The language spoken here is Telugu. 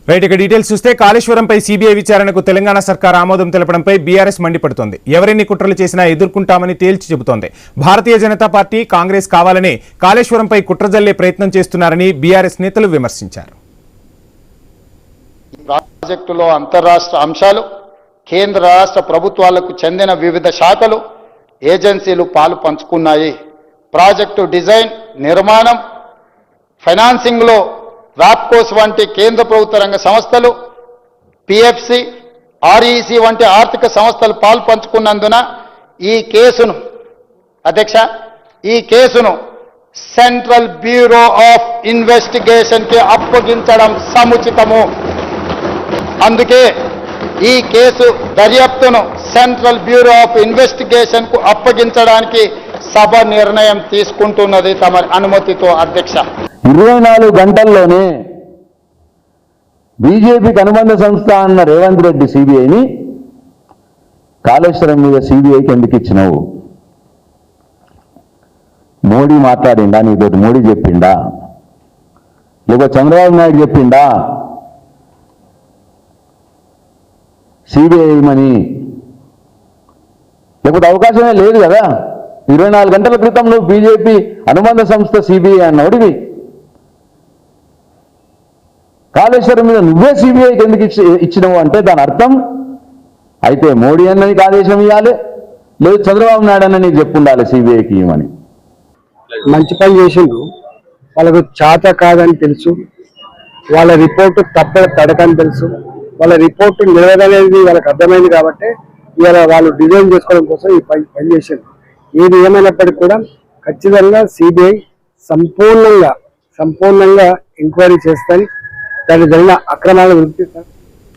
రైట్ ఇక డీటెయిల్స్ చూస్తే కాళేశ్వరంపై సీబీఐ విచారణకు తెలంగాణ సర్కార్ ఆమోదం తెలపడంపై బీఆర్ఎస్ మండిపడుతోంది. ఎవరెన్ని కుట్రలు చేసినా ఎదుర్కొంటామని తేల్చి చెబుతోంది. భారతీయ జనతా పార్టీ, కాంగ్రెస్ కావాలని కాళేశ్వరంపై కుట్ర జల్లే ప్రయత్నం చేస్తున్నారని బీఆర్ఎస్ నేతలు విమర్శించారు. ప్రాజెక్టులో అంతర్రాష్ట్ర అంశాలు, కేంద్ర రాష్ట్ర ప్రభుత్వాలకు చెందిన వివిధ శాఖలు, ఏజెన్సీలు పాలు పంచుకున్నాయి. ప్రాజెక్టు డిజైన్, నిర్మాణం, ఫైనాన్సింగ్లో రాప్కోస్ వంటి కేంద్ర ప్రభుత్వ రంగ సంస్థలు, పిఎఫ్సి, ఆర్ఈసి వంటి ఆర్థిక సంస్థలు పాలు పంచుకున్నందున ఈ కేసును సెంట్రల్ బ్యూరో ఆఫ్ ఇన్వెస్టిగేషన్కి అప్పగించడం సముచితము. అందుకే ఈ కేసు దర్యాప్తును సెంట్రల్ బ్యూరో ఆఫ్ ఇన్వెస్టిగేషన్కు అప్పగించడానికి సభ నిర్ణయం తీసుకుంటున్నది తమ అనుమతితో. అధ్యక్ష, 24 గంటల్లోనే బీజేపీకి అనుబంధ సంస్థ అన్న రేవంత్ రెడ్డి సిబిఐని కాళేశ్వరం మీద సిబిఐకి ఎందుకు ఇచ్చినావు? మోడీ మాట్లాడిండా నీతోటి? మోడీ చెప్పిండా? లేకపోతే చంద్రబాబు నాయుడు చెప్పిండా సిబిఐ మని? లేకపోతే అవకాశమే లేదు కదా. 24 గంటల క్రితం నువ్వు బీజేపీ అనుబంధ సంస్థ సిబిఐ అన్నోడివి. కాళేశ్వరం మీద నువ్వే సిబిఐకి ఎందుకు ఇచ్చినావు అంటే దాని అర్థం అయితే మోడీ అన్నకి ఆదేశం ఇవ్వాలి, లేదు చంద్రబాబు నాయుడు అన్న నీకు చెప్పుండాలి సిబిఐకి ఇవ్వమని. మంచి పని చేసిండ్రు. వాళ్ళకు చేత కాదని తెలుసు, వాళ్ళ రిపోర్టు తడకని తెలుసు, వాళ్ళ రిపోర్టు నిలవదనేది వాళ్ళకి అర్థమైంది. కాబట్టి ఇవాళ వాళ్ళు డిజైన్ చేసుకోవడం కోసం ఈ పని చేసిండ్రు. ఏది ఏమైనప్పటికీ కూడా ఖచ్చితంగా సిబిఐ సంపూర్ణంగా ఎంక్వైరీ చేస్తాయి. దానికి జరిగిన అక్రమాలను గుర్తిస్తారు.